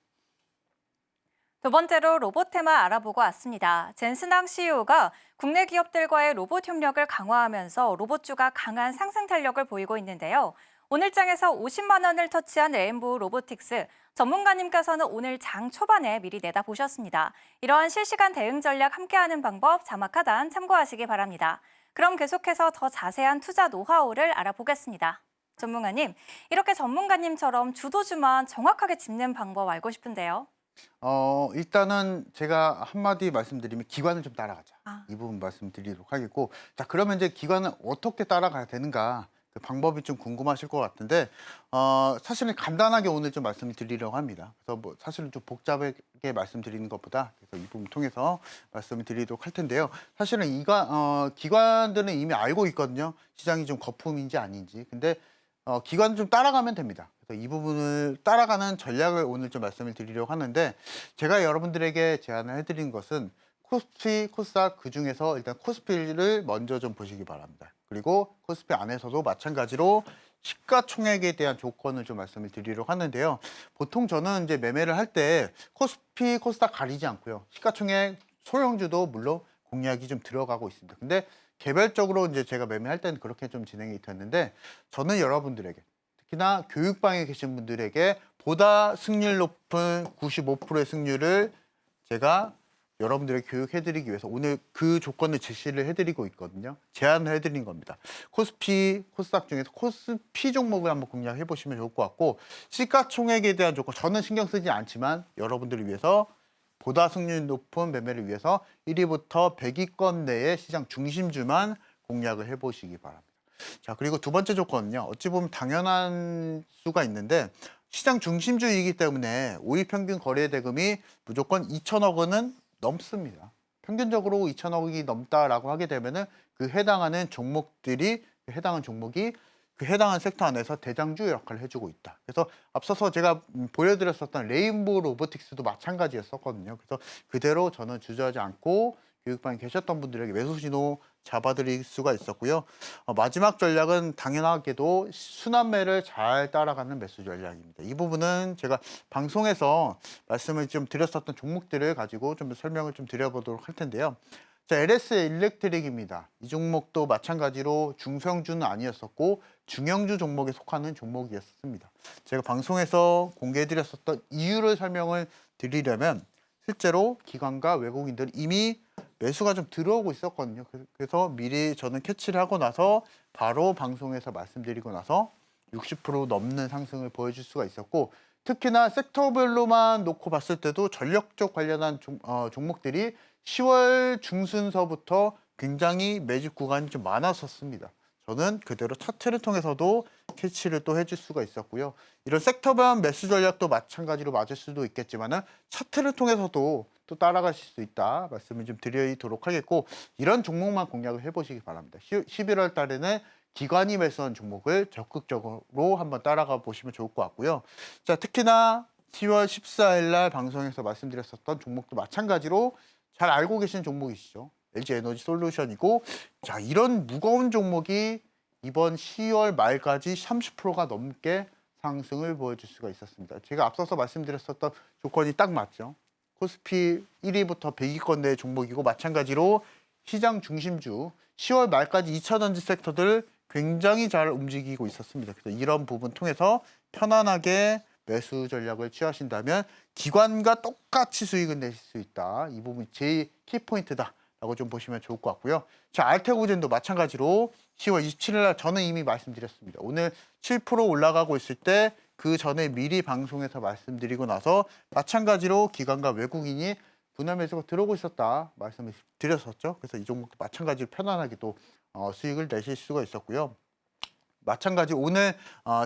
두 번째로 로봇 테마 알아보고 왔습니다. 젠스낭 CEO가 국내 기업들과의 로봇 협력을 강화하면서 로봇주가 강한 상승 탄력을 보이고 있는데요. 오늘 장에서 50만 원을 터치한 레인보우 로보틱스, 전문가님께서는 오늘 장 초반에 미리 내다보셨습니다. 이러한 실시간 대응 전략 함께하는 방법 자막 하단 참고하시기 바랍니다. 그럼 계속해서 더 자세한 투자 노하우를 알아보겠습니다. 전문가님, 이렇게 전문가님처럼 주도주만 정확하게 짚는 방법 알고 싶은데요. 일단은 제가 한마디 말씀드리면 기관을 좀 따라가자. 아. 이 부분 말씀드리도록 하겠고, 자, 그러면 이제 기관을 어떻게 따라가야 되는가? 그 방법이 좀 궁금하실 것 같은데, 사실은 간단하게 오늘 좀 말씀을 드리려고 합니다. 그래서 뭐 사실은 좀 복잡하게 말씀드리는 것보다 그래서 이 부분 통해서 말씀을 드리도록 할 텐데요. 사실은 기관들은 이미 알고 있거든요. 시장이 좀 거품인지 아닌지. 근데 기관을 좀 따라가면 됩니다. 그래서 이 부분을 따라가는 전략을 오늘 좀 말씀을 드리려고 하는데, 제가 여러분들에게 제안을 해드린 것은 코스피, 코스닥 그 중에서 일단 코스피를 먼저 좀 보시기 바랍니다. 그리고 코스피 안에서도 마찬가지로 시가총액에 대한 조건을 좀 말씀을 드리려고 하는데요. 보통 저는 이제 매매를 할 때 코스피, 코스닥 가리지 않고요. 시가총액, 소형주도 물론 공략이 좀 들어가고 있습니다. 근데 개별적으로 이제 제가 매매할 때는 그렇게 좀 진행이 됐는데, 저는 여러분들에게 특히나 교육방에 계신 분들에게 보다 승률 높은 95%의 승률을 제가 여러분들에게 교육해드리기 위해서 오늘 그 조건을 제시를 해드리고 있거든요. 제안을 해드린 겁니다. 코스피, 코스닥 중에서 코스피 종목을 한번 공략해 보시면 좋을 것 같고, 시가총액에 대한 조건 저는 신경 쓰지 않지만 여러분들을 위해서 보다 승률 높은 매매를 위해서 1위부터 100위권 내의 시장 중심주만 공략을 해보시기 바랍니다. 자, 그리고 두 번째 조건은요. 어찌 보면 당연한 수가 있는데, 시장 중심주이기 때문에 5일 평균 거래 대금이 무조건 2천억 원은 넘습니다. 평균적으로 2천억이 넘다라고 하게 되면은 그 해당하는 종목들이 그 해당한 섹터 안에서 대장주 역할을 해주고 있다. 그래서 앞서서 제가 보여드렸었던 레인보우 로보틱스도 마찬가지였었거든요. 그래서 그대로 저는 주저하지 않고 교육방에 계셨던 분들에게 매수 신호 잡아드릴 수가 있었고요. 마지막 전략은 당연하게도 순환매를 잘 따라가는 매수 전략입니다. 이 부분은 제가 방송에서 말씀을 좀 드렸었던 종목들을 가지고 좀 설명을 좀 드려보도록 할 텐데요. 자, LS 일렉트릭입니다. 이 종목도 마찬가지로 중성주는 아니었었고 중형주 종목에 속하는 종목이었습니다. 제가 방송에서 공개해드렸었던 이유를 설명을 드리려면 실제로 기관과 외국인들이 이미 매수가 좀 들어오고 있었거든요. 그래서 미리 저는 캐치를 하고 나서 바로 방송에서 말씀드리고 나서 60% 넘는 상승을 보여줄 수가 있었고, 특히나 섹터별로만 놓고 봤을 때도 전력 쪽 관련한 종목들이 10월 중순서부터 굉장히 매집 구간이 좀 많았었습니다. 저는 그대로 차트를 통해서도 캐치를 또 해줄 수가 있었고요. 이런 섹터별 매수 전략도 마찬가지로 맞을 수도 있겠지만은 차트를 통해서도 또 따라가실 수 있다 말씀을 좀 드리도록 하겠고, 이런 종목만 공략을 해보시기 바랍니다. 11월 달에는 기관이 매수한 종목을 적극적으로 한번 따라가 보시면 좋을 것 같고요. 자, 특히나 10월 14일 날 방송에서 말씀드렸었던 종목도 마찬가지로 잘 알고 계신 종목이시죠. LG 에너지 솔루션이고, 자, 이런 무거운 종목이 이번 10월 말까지 30%가 넘게 상승을 보여줄 수가 있었습니다. 제가 앞서서 말씀드렸었던 조건이 딱 맞죠. 코스피 1위부터 100위권대 종목이고 마찬가지로 시장 중심주 10월 말까지 2차 전지 섹터들 굉장히 잘 움직이고 있었습니다. 그래서 이런 부분 통해서 편안하게 매수 전략을 취하신다면 기관과 똑같이 수익을 내실 수 있다. 이 부분이 제일 키포인트다라고 좀 보시면 좋을 것 같고요. 자, 알테고젠도 마찬가지로 10월 27일 날 저는 이미 말씀드렸습니다. 오늘 7% 올라가고 있을 때 그 전에 미리 방송에서 말씀드리고 나서 마찬가지로 기관과 외국인이 분할 매수가 들어오고 있었다 말씀을 드렸었죠. 그래서 이 종목도 마찬가지로 편안하게 또 수익을 내실 수가 있었고요. 마찬가지 오늘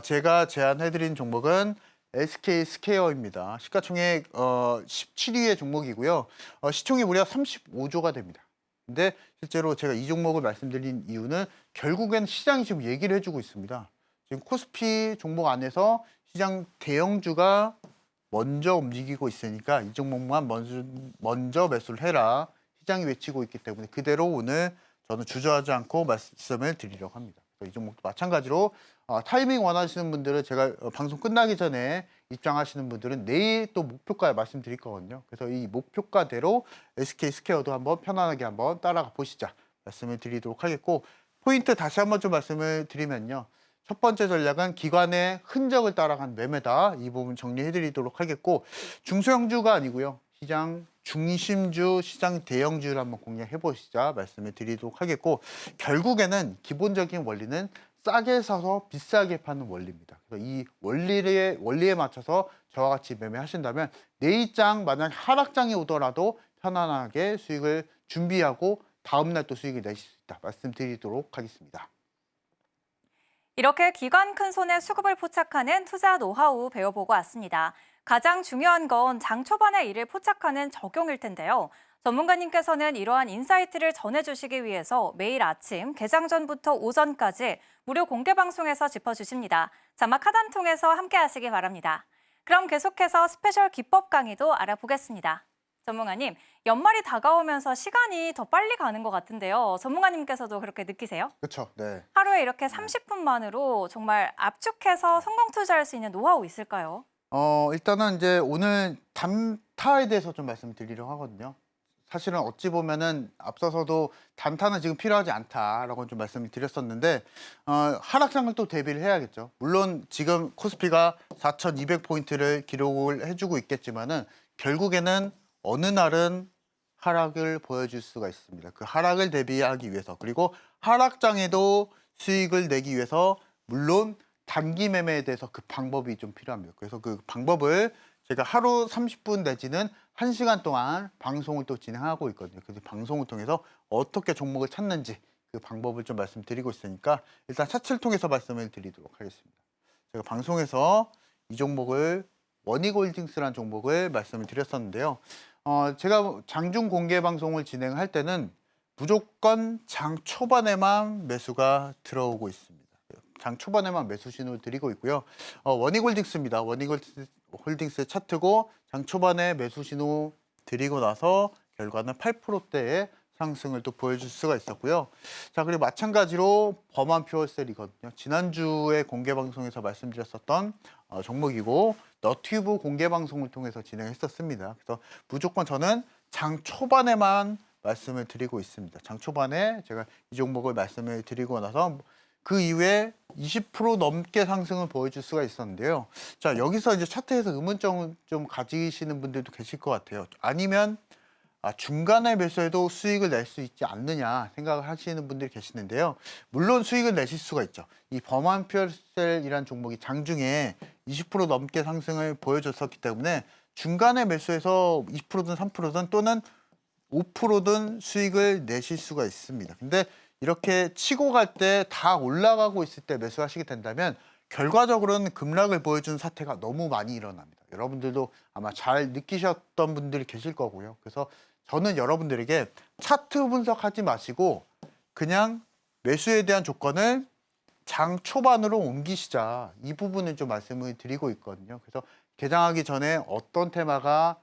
제가 제안해드린 종목은 SK 스퀘어입니다. 시가총액 17위의 종목이고요. 시총이 무려 35조가 됩니다. 근데 실제로 제가 이 종목을 말씀드린 이유는 결국엔 시장이 지금 얘기를 해주고 있습니다. 지금 코스피 종목 안에서 시장 대형주가 먼저 움직이고 있으니까 이 종목만 먼저 매수를 해라. 시장이 외치고 있기 때문에 그대로 오늘 저는 주저하지 않고 말씀을 드리려고 합니다. 이 종목도 마찬가지로 타이밍 원하시는 분들은 제가 방송 끝나기 전에 입장하시는 분들은 내일 또 목표가 말씀드릴 거거든요. 그래서 이 목표가대로 SK 스퀘어도 한번 편안하게 한번 따라가 보시자 말씀을 드리도록 하겠고 포인트 다시 한번 좀 말씀을 드리면요. 첫 번째 전략은 기관의 흔적을 따라간 매매다. 이 부분 정리해드리도록 하겠고 중소형주가 아니고요. 시장 중심주, 시장 대형주를 한번 공략해보시자 말씀을 드리도록 하겠고 결국에는 기본적인 원리는 싸게 사서 비싸게 파는 원리입니다. 그래서 이 원리에 맞춰서 저와 같이 매매하신다면 내일장 만약 하락장이 오더라도 편안하게 수익을 준비하고 다음날 또 수익을 내실 수 있다 말씀드리도록 하겠습니다. 이렇게 기관 큰 손에 수급을 포착하는 투자 노하우 배워보고 왔습니다. 가장 중요한 건 장 초반에 이를 포착하는 적용일 텐데요. 전문가님께서는 이러한 인사이트를 전해주시기 위해서 매일 아침 개장 전부터 오전까지 무료 공개 방송에서 짚어주십니다. 자막 하단 통해서 함께 하시기 바랍니다. 그럼 계속해서 스페셜 기법 강의도 알아보겠습니다. 전문가님, 연말이 다가오면서 시간이 더 빨리 가는 것 같은데요. 전문가님께서도 그렇게 느끼세요? 그렇죠. 네. 하루에 이렇게 30분만으로 정말 압축해서 성공 투자할 수 있는 노하우 있을까요? 일단은 이제 오늘 단타에 대해서 좀 말씀드리려고 하거든요. 사실은 어찌 보면은 앞서서도 단타는 지금 필요하지 않다라고 좀 말씀을 드렸었는데 하락장을 또 대비를 해야겠죠. 물론 지금 코스피가 4,200포인트를 기록을 해주고 있겠지만은 결국에는 어느 날은 하락을 보여줄 수가 있습니다. 그 하락을 대비하기 위해서 그리고 하락장에도 수익을 내기 위해서 물론 단기 매매에 대해서 그 방법이 좀 필요합니다. 그래서 그 방법을 제가 하루 30분 내지는 1시간 동안 방송을 또 진행하고 있거든요. 그래서 방송을 통해서 어떻게 종목을 찾는지 그 방법을 좀 말씀드리고 있으니까 일단 차트를 통해서 말씀을 드리도록 하겠습니다. 제가 방송에서 이 종목을 원익홀딩스라는 종목을 말씀을 드렸었는데요. 제가 장중 공개 방송을 진행할 때는 무조건 장 초반에만 매수가 들어오고 있습니다. 장 초반에만 매수 신호를 드리고 있고요. 원익홀딩스입니다. 원익홀딩스 차트고 장 초반에 매수 신호 드리고 나서 결과는 8%대의 상승을 또 보여줄 수가 있었고요. 자, 그리고 마찬가지로 범한 퓨어셀이거든요. 지난주에 공개 방송에서 말씀드렸었던 종목이고 너튜브 공개 방송을 통해서 진행했었습니다. 그래서 무조건 저는 장 초반에만 말씀을 드리고 있습니다. 장 초반에 제가 이 종목을 말씀을 드리고 나서 그 이후에 20% 넘게 상승을 보여줄 수가 있었는데요. 자, 여기서 이제 차트에서 의문점을 좀 가지시는 분들도 계실 것 같아요. 아니면 중간에 매수해도 수익을 낼 수 있지 않느냐 생각을 하시는 분들이 계시는데요. 물론 수익을 내실 수가 있죠. 이 범한 퓨어셀이라는 종목이 장중에 20% 넘게 상승을 보여줬었기 때문에 중간에 매수해서 20%든 3%든 또는 5%든 수익을 내실 수가 있습니다. 근데 이렇게 치고 갈 때 다 올라가고 있을 때 매수하시게 된다면 결과적으로는 급락을 보여주는 사태가 너무 많이 일어납니다. 여러분들도 아마 잘 느끼셨던 분들이 계실 거고요. 그래서 저는 여러분들에게 차트 분석하지 마시고 그냥 매수에 대한 조건을 장 초반으로 옮기시자. 이 부분을 좀 말씀을 드리고 있거든요. 그래서 개장하기 전에 어떤 테마가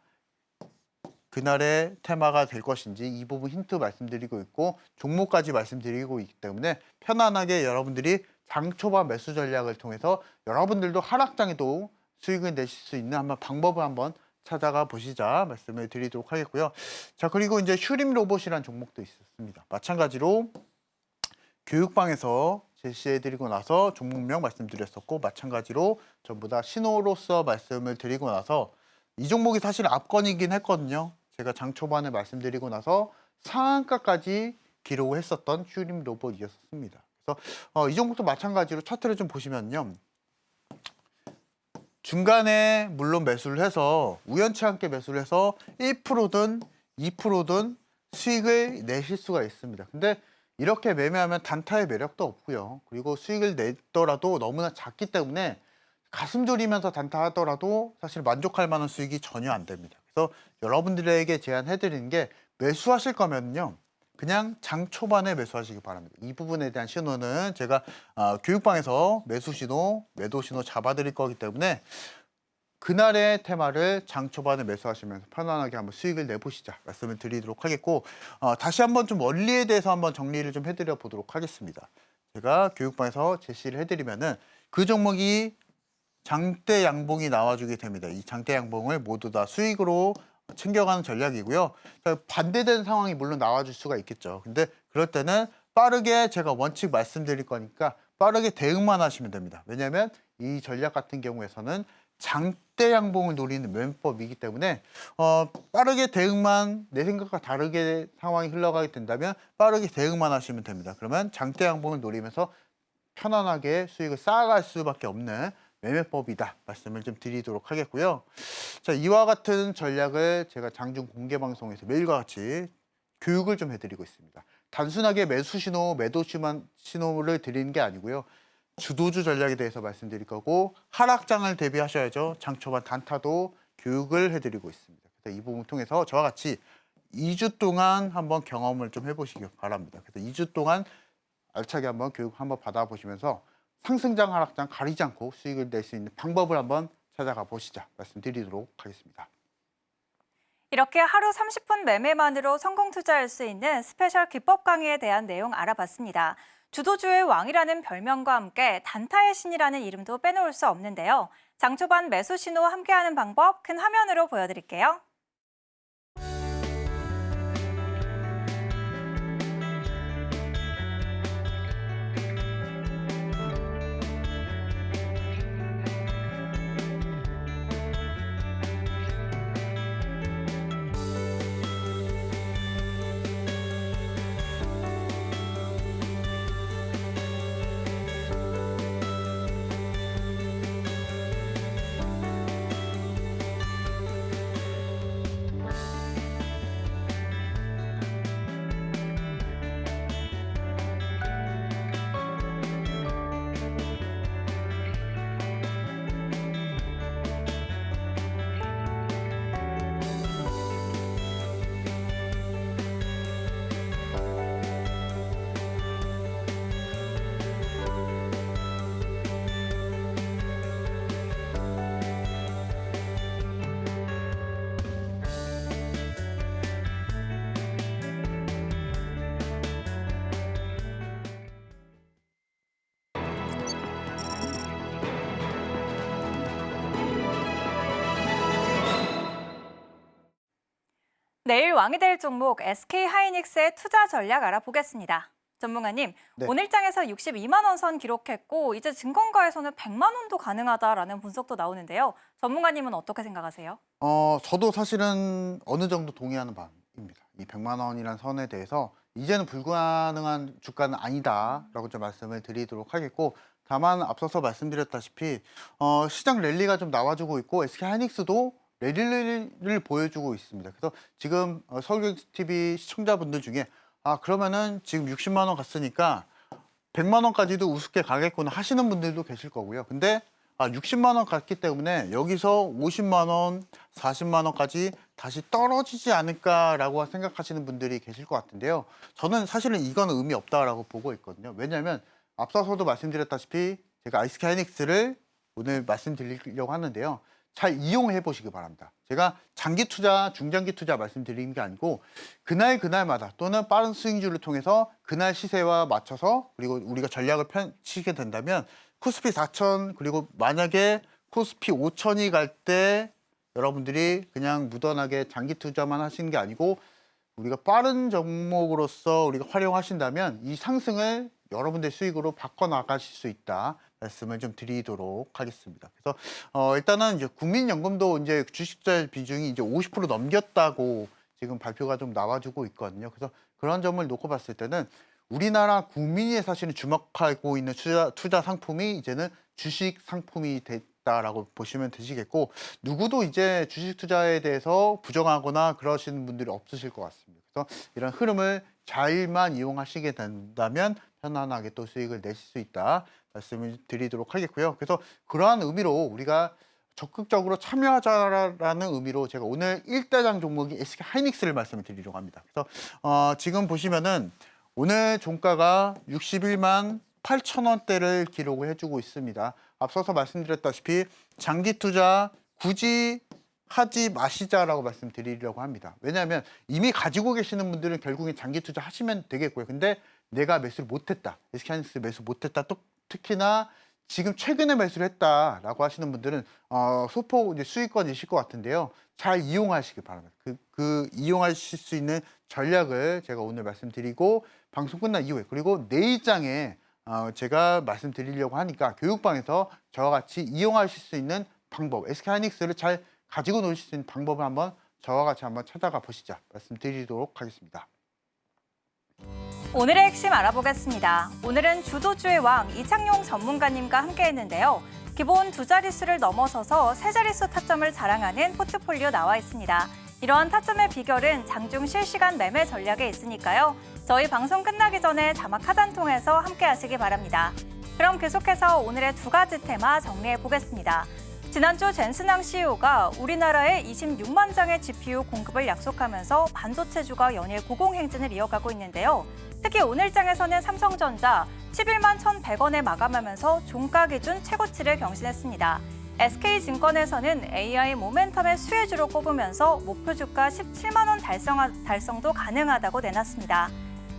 그날의 테마가 될 것인지 이 부분 힌트 말씀드리고 있고 종목까지 말씀드리고 있기 때문에 편안하게 여러분들이 장 초반 매수 전략을 통해서 여러분들도 하락장에도 수익을 내실 수 있는 한번 방법을 한번 찾아가 보시자 말씀을 드리도록 하겠고요. 자, 그리고 이제 슈림 로봇이라는 종목도 있었습니다. 마찬가지로 교육방에서 제시해드리고 나서 종목명 말씀드렸었고, 마찬가지로 전부 다 신호로서 말씀을 드리고 나서 이 종목이 사실 압권이긴 했거든요. 제가 장 초반에 말씀드리고 나서 상한가까지 기록을 했었던 슈림 로봇이었습니다. 그래서 이 종목도 마찬가지로 차트를 좀 보시면요. 중간에 물론 매수를 해서 우연치 않게 매수를 해서 1%든 2%든 수익을 내실 수가 있습니다. 근데 이렇게 매매하면 단타의 매력도 없고요. 그리고 수익을 냈더라도 너무나 작기 때문에 가슴 졸이면서 단타 하더라도 사실 만족할 만한 수익이 전혀 안 됩니다. 그래서 여러분들에게 제안해드리는 게 매수하실 거면요. 그냥 장 초반에 매수하시기 바랍니다. 이 부분에 대한 신호는 제가 교육방에서 매수 신호, 매도 신호 잡아드릴 거기 때문에 그날의 테마를 장 초반에 매수하시면서 편안하게 한번 수익을 내보시자 말씀을 드리도록 하겠고, 다시 한번 좀 원리에 대해서 한번 정리를 좀 해드려 보도록 하겠습니다. 제가 교육방에서 제시를 해드리면은 그 종목이 장대 양봉이 나와주게 됩니다. 이 장대 양봉을 모두 다 수익으로 챙겨가는 전략이고요. 반대되는 상황이 물론 나와줄 수가 있겠죠. 근데 그럴 때는 빠르게 제가 원칙 말씀드릴 거니까 빠르게 대응만 하시면 됩니다. 왜냐하면 이 전략 같은 경우에서는 장대 양봉을 노리는 매매법이기 때문에 빠르게 대응만, 내 생각과 다르게 상황이 흘러가게 된다면 빠르게 대응만 하시면 됩니다. 그러면 장대 양봉을 노리면서 편안하게 수익을 쌓아갈 수밖에 없는 매매법이다 말씀을 좀 드리도록 하겠고요. 자, 이와 같은 전략을 제가 장중 공개 방송에서 매일과 같이 교육을 좀 해드리고 있습니다. 단순하게 매수 신호, 매도 신호를 드리는 게 아니고요. 주도주 전략에 대해서 말씀드릴 거고, 하락장을 대비하셔야죠. 장 초반 단타도 교육을 해드리고 있습니다. 그래서 이 부분을 통해서 저와 같이 2주 동안 한번 경험을 좀 해보시기 바랍니다. 그래서 2주 동안 알차게 한번 교육 한번 받아보시면서 상승장, 하락장 가리지 않고 수익을 낼 수 있는 방법을 한번 찾아가 보시자 말씀드리도록 하겠습니다. 이렇게 하루 30분 매매만으로 성공 투자할 수 있는 스페셜 기법 강의에 대한 내용 알아봤습니다. 주도주의 왕이라는 별명과 함께 단타의 신이라는 이름도 빼놓을 수 없는데요. 장 초반 매수 신호 함께하는 방법 큰 화면으로 보여드릴게요. 내일 왕이 될 종목 SK하이닉스의 투자 전략 알아보겠습니다. 전문가님, 네. 오늘장에서 62만 원 선 기록했고 이제 증권가에서는 100만 원도 가능하다라는 분석도 나오는데요. 전문가님은 어떻게 생각하세요? 저도 사실은 어느 정도 동의하는 바입니다. 이 100만 원이라는 선에 대해서 이제는 불가능한 주가는 아니다라고 좀 말씀을 드리도록 하겠고, 다만 앞서서 말씀드렸다시피 시장 랠리가 좀 나와주고 있고 SK하이닉스도 랠리를 보여주고 있습니다. 그래서 지금 서울경제TV 시청자분들 중에 그러면은 지금 60만 원 갔으니까 100만 원까지도 우습게 가겠구나 하시는 분들도 계실 거고요. 근데 60만 원 갔기 때문에 여기서 50만 원, 40만 원까지 다시 떨어지지 않을까라고 생각하시는 분들이 계실 것 같은데요. 저는 사실은 이건 의미 없다라고 보고 있거든요. 왜냐하면 앞서서도 말씀드렸다시피 제가 SK하이닉스를 오늘 말씀드리려고 하는데요. 잘 이용해 보시기 바랍니다. 제가 장기 투자, 중장기 투자 말씀드리는 게 아니고 그날마다 또는 빠른 스윙주를 통해서 그날 시세와 맞춰서 그리고 우리가 전략을 펼치게 된다면 코스피 4,000 그리고 만약에 코스피 5,000이 갈 때 여러분들이 그냥 무던하게 장기 투자만 하시는 게 아니고 우리가 빠른 종목으로서 우리가 활용하신다면 이 상승을 여러분들 수익으로 바꿔나가실 수 있다 말씀을 좀 드리도록 하겠습니다. 그래서 일단은 이제 국민연금도 이제 주식투자 비중이 이제 50% 넘겼다고 지금 발표가 좀 나와주고 있거든요. 그래서 그런 점을 놓고 봤을 때는 우리나라 국민이 사실은 주목하고 있는 투자 상품이 이제는 주식 상품이 됐다라고 보시면 되시겠고 누구도 이제 주식 투자에 대해서 부정하거나 그러시는 분들이 없으실 것 같습니다. 그래서 이런 흐름을 잘만 이용하시게 된다면 편안하게 또 수익을 내실 수 있다 말씀을 드리도록 하겠고요. 그래서 그러한 의미로 우리가 적극적으로 참여하자라는 의미로 제가 오늘 1대장 종목이 SK 하이닉스를 말씀을 드리려고 합니다. 그래서 지금 보시면은 오늘 종가가 61만 8천 원대를 기록을 해주고 있습니다. 앞서서 말씀드렸다시피 장기 투자 굳이 하지 마시자라고 말씀드리려고 합니다. 왜냐하면 이미 가지고 계시는 분들은 결국엔 장기 투자 하시면 되겠고요. 근데 내가 매수를 못했다, SK하이닉스 매수 못했다, 또 특히나 지금 최근에 매수를 했다라고 하시는 분들은 소폭 이제 수익권이실 것 같은데요. 잘 이용하시기 바랍니다. 그 이용하실 수 있는 전략을 제가 오늘 말씀드리고 방송 끝난 이후에 그리고 내일장에 제가 말씀드리려고 하니까 교육방에서 저와 같이 이용하실 수 있는 방법, SK하이닉스를 잘 가지고 노실 수 있는 방법을 한번 저와 같이 한번 찾아가 보시자 말씀드리도록 하겠습니다. 오늘의 핵심 알아보겠습니다. 오늘은 주도주의 왕 이창용 전문가님과 함께했는데요. 기본 두 자릿수를 넘어서서 세 자릿수 타점을 자랑하는 포트폴리오 나와 있습니다. 이러한 타점의 비결은 장중 실시간 매매 전략에 있으니까요. 저희 방송 끝나기 전에 자막 하단 통해서 함께하시기 바랍니다. 그럼 계속해서 오늘의 두 가지 테마 정리해 보겠습니다. 지난주 젠슨항 CEO가 우리나라에 26만 장의 GPU 공급을 약속하면서 반도체주가 연일 고공행진을 이어가고 있는데요. 특히 오늘장에서는 삼성전자 11만 1,100원에 마감하면서 종가 기준 최고치를 경신했습니다. SK증권에서는 AI 모멘텀의 수혜주로 꼽으면서 목표 주가 17만 원 달성도 가능하다고 내놨습니다.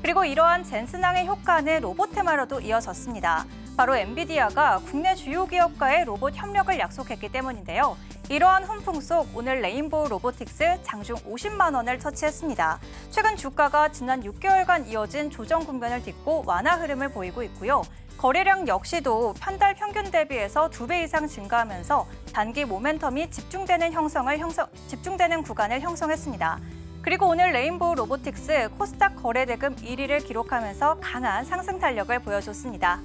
그리고 이러한 젠슨항의 효과는 로봇 테마로도 이어졌습니다. 바로 엔비디아가 국내 주요 기업과의 로봇 협력을 약속했기 때문인데요. 이러한 훈풍 속 오늘 레인보우 로보틱스 장중 50만 원을 터치했습니다. 최근 주가가 지난 6개월간 이어진 조정 국면을 딛고 완화 흐름을 보이고 있고요. 거래량 역시도 한 달 평균 대비해서 2배 이상 증가하면서 단기 모멘텀이 집중되는 구간을 형성했습니다. 그리고 오늘 레인보우 로보틱스 코스닥 거래대금 1위를 기록하면서 강한 상승 탄력을 보여줬습니다.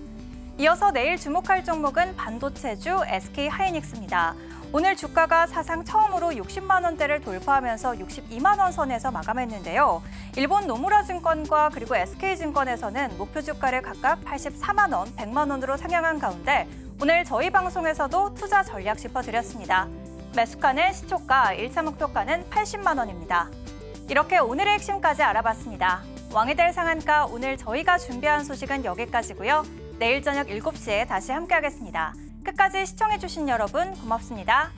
이어서 내일 주목할 종목은 반도체주 SK하이닉스입니다. 오늘 주가가 사상 처음으로 60만 원대를 돌파하면서 62만 원 선에서 마감했는데요. 일본 노무라 증권과 그리고 SK증권에서는 목표 주가를 각각 84만 원, 100만 원으로 상향한 가운데 오늘 저희 방송에서도 투자 전략 짚어드렸습니다. 매수가는 시초가, 1차 목표가는 80만 원입니다. 이렇게 오늘의 핵심까지 알아봤습니다. 왕이 될 상한가 오늘 저희가 준비한 소식은 여기까지고요. 내일 저녁 7시에 다시 함께하겠습니다. 끝까지 시청해주신 여러분 고맙습니다.